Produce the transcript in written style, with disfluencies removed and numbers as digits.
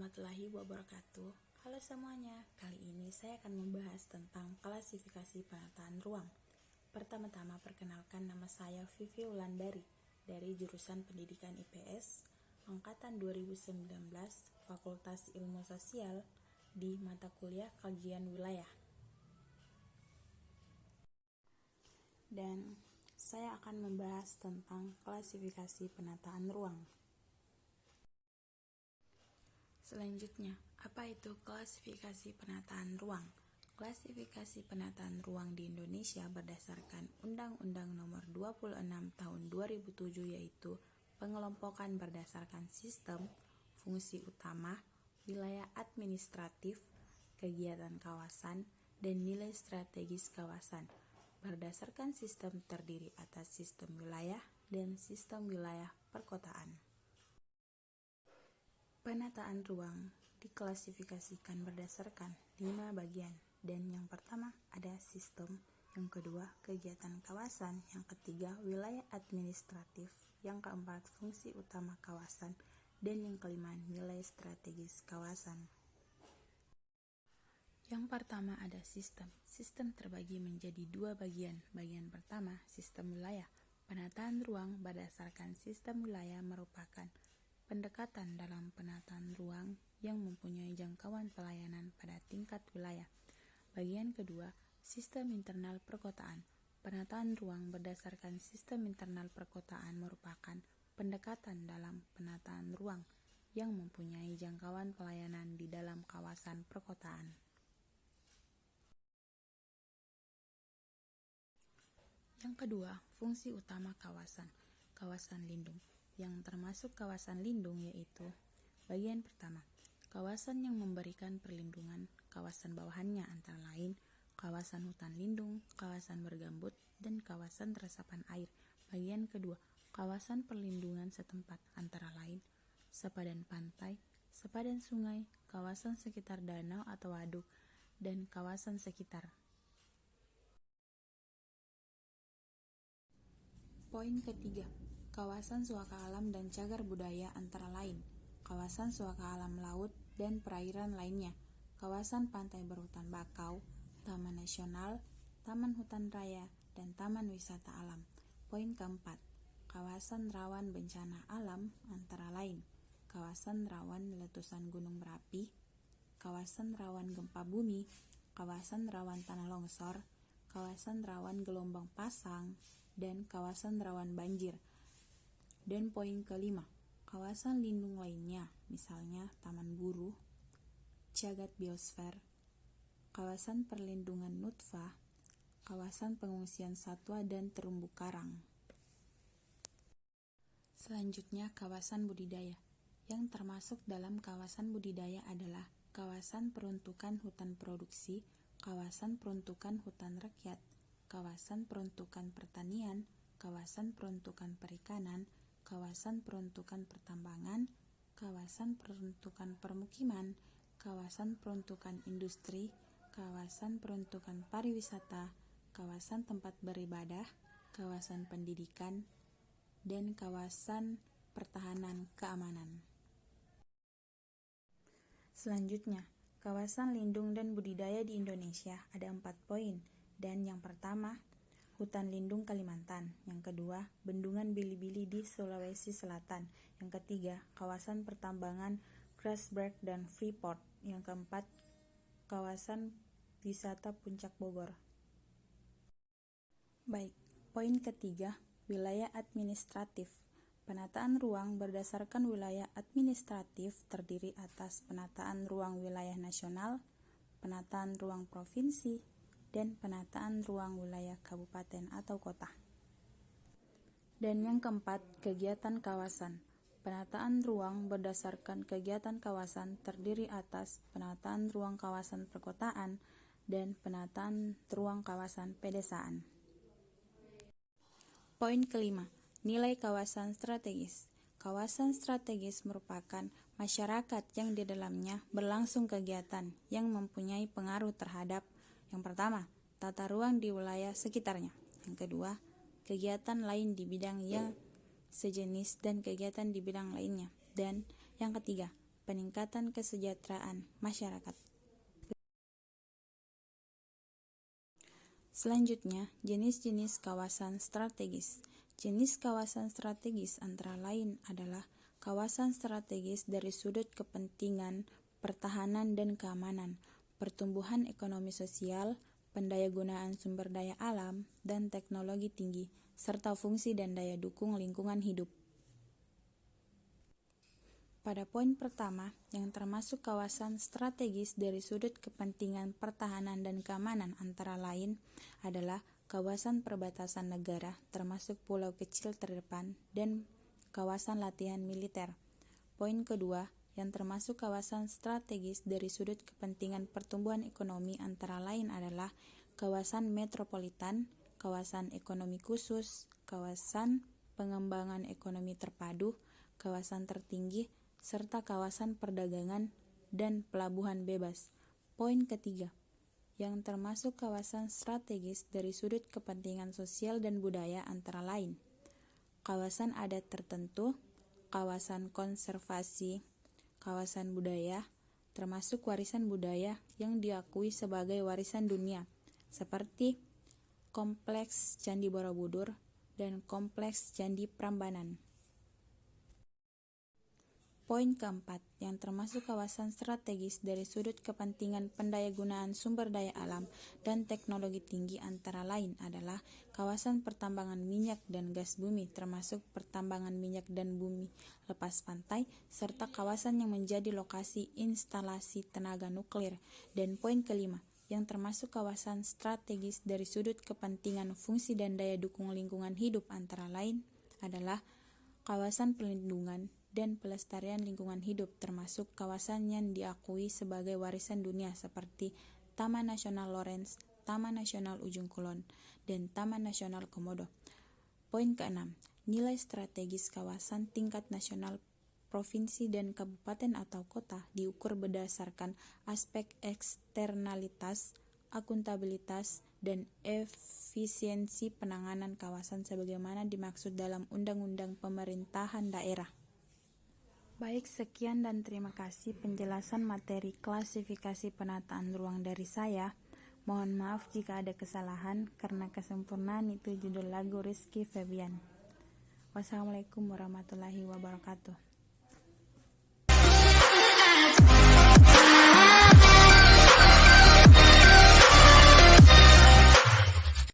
warahmatullahi wabarakatuh. Halo semuanya, kali ini saya akan membahas tentang klasifikasi penataan ruang. Pertama-tama perkenalkan, nama saya Vivi Wulandari dari jurusan Pendidikan IPS angkatan 2019 Fakultas Ilmu Sosial di mata kuliah Kajian Wilayah. Dan saya akan membahas tentang klasifikasi penataan ruang. Selanjutnya, apa itu klasifikasi penataan ruang? Klasifikasi penataan ruang di Indonesia berdasarkan Undang-Undang Nomor 26 Tahun 2007, yaitu pengelompokan berdasarkan sistem, fungsi utama, wilayah administratif, kegiatan kawasan, dan nilai strategis kawasan. Berdasarkan sistem terdiri atas sistem wilayah dan sistem wilayah perkotaan. Penataan ruang diklasifikasikan berdasarkan 5 bagian, dan yang pertama ada sistem, yang kedua kegiatan kawasan, yang ketiga wilayah administratif, yang keempat fungsi utama kawasan, dan yang kelima nilai strategis kawasan. Yang pertama ada sistem. Sistem terbagi menjadi 2 bagian. Bagian pertama, sistem wilayah. Penataan ruang berdasarkan sistem wilayah merupakan pendekatan dalam penataan ruang yang mempunyai jangkauan pelayanan pada tingkat wilayah. Bagian kedua, sistem internal perkotaan. Penataan ruang berdasarkan sistem internal perkotaan merupakan pendekatan dalam penataan ruang yang mempunyai jangkauan pelayanan di dalam kawasan perkotaan. Yang kedua, fungsi utama kawasan. Kawasan lindung. Yang termasuk kawasan lindung yaitu bagian pertama, kawasan yang memberikan perlindungan, kawasan bawahannya antara lain kawasan hutan lindung, kawasan bergambut, dan kawasan resapan air. Bagian kedua, kawasan perlindungan setempat antara lain sepadan pantai, sepadan sungai, kawasan sekitar danau atau waduk, dan kawasan sekitar. Poin ketiga, kawasan suaka alam dan cagar budaya antara lain kawasan suaka alam laut dan perairan lainnya, kawasan pantai berhutan bakau, taman nasional, taman hutan raya, dan taman wisata alam. Poin keempat, kawasan rawan bencana alam antara lain kawasan rawan letusan gunung berapi, kawasan rawan gempa bumi, kawasan rawan tanah longsor, kawasan rawan gelombang pasang, dan kawasan rawan banjir. Dan poin kelima, kawasan lindung lainnya, misalnya Taman Buru, Cagar Biosfer, kawasan perlindungan Nutfa, kawasan pengungsian satwa dan terumbu karang. Selanjutnya, kawasan budidaya. Yang termasuk dalam kawasan budidaya adalah kawasan peruntukan hutan produksi, kawasan peruntukan hutan rakyat, kawasan peruntukan pertanian, kawasan peruntukan perikanan, kawasan peruntukan pertambangan, kawasan peruntukan permukiman, kawasan peruntukan industri, kawasan peruntukan pariwisata, kawasan tempat beribadah, kawasan pendidikan, dan kawasan pertahanan keamanan. Selanjutnya, kawasan lindung dan budidaya di Indonesia ada 4 poin, dan yang pertama, hutan lindung Kalimantan. Yang kedua, bendungan Bili-Bili di Sulawesi Selatan. Yang ketiga, kawasan pertambangan Grasberg dan Freeport. Yang keempat, kawasan wisata Puncak Bogor. Baik, poin ketiga, wilayah administratif. Penataan ruang berdasarkan wilayah administratif terdiri atas penataan ruang wilayah nasional, penataan ruang provinsi, dan penataan ruang wilayah kabupaten atau kota. Dan yang keempat, kegiatan kawasan. Penataan ruang berdasarkan kegiatan kawasan terdiri atas penataan ruang kawasan perkotaan dan penataan ruang kawasan pedesaan. Poin kelima, nilai kawasan strategis. Kawasan strategis merupakan masyarakat yang di dalamnya berlangsung kegiatan yang mempunyai pengaruh terhadap yang pertama, tata ruang di wilayah sekitarnya. Yang kedua, kegiatan lain di bidang yang sejenis dan kegiatan di bidang lainnya. Dan yang ketiga, peningkatan kesejahteraan masyarakat. Selanjutnya, jenis-jenis kawasan strategis. Jenis kawasan strategis antara lain adalah kawasan strategis dari sudut kepentingan pertahanan dan keamanan, pertumbuhan ekonomi sosial, pendayagunaan sumber daya alam dan teknologi tinggi, serta fungsi dan daya dukung lingkungan hidup. Pada poin pertama, yang termasuk kawasan strategis dari sudut kepentingan pertahanan dan keamanan antara lain adalah kawasan perbatasan negara, termasuk pulau kecil terdepan, dan kawasan latihan militer. Poin kedua, yang termasuk kawasan strategis dari sudut kepentingan pertumbuhan ekonomi antara lain adalah kawasan metropolitan, kawasan ekonomi khusus, kawasan pengembangan ekonomi terpadu, kawasan tertinggi, serta kawasan perdagangan dan pelabuhan bebas. Poin ketiga, yang termasuk kawasan strategis dari sudut kepentingan sosial dan budaya antara lain kawasan adat tertentu, kawasan konservasi, kawasan budaya, termasuk warisan budaya yang diakui sebagai warisan dunia, seperti Kompleks Candi Borobudur dan Kompleks Candi Prambanan. Poin keempat, yang termasuk kawasan strategis dari sudut kepentingan pendayagunaan sumber daya alam dan teknologi tinggi antara lain adalah kawasan pertambangan minyak dan gas bumi, termasuk pertambangan minyak dan bumi lepas pantai, serta kawasan yang menjadi lokasi instalasi tenaga nuklir. Dan poin kelima, yang termasuk kawasan strategis dari sudut kepentingan fungsi dan daya dukung lingkungan hidup antara lain adalah kawasan perlindungan dan pelestarian lingkungan hidup, termasuk kawasan yang diakui sebagai warisan dunia seperti Taman Nasional Lorentz, Taman Nasional Ujung Kulon, dan Taman Nasional Komodo. Poin keenam, nilai strategis kawasan tingkat nasional, provinsi, dan kabupaten atau kota diukur berdasarkan aspek eksternalitas, akuntabilitas, dan efisiensi penanganan kawasan sebagaimana dimaksud dalam Undang-Undang Pemerintahan Daerah. Baik, sekian dan terima kasih penjelasan materi klasifikasi penataan ruang dari saya. Mohon maaf jika ada kesalahan, karena kesempurnaan itu judul lagu Rizky Febian. Wassalamualaikum warahmatullahi wabarakatuh.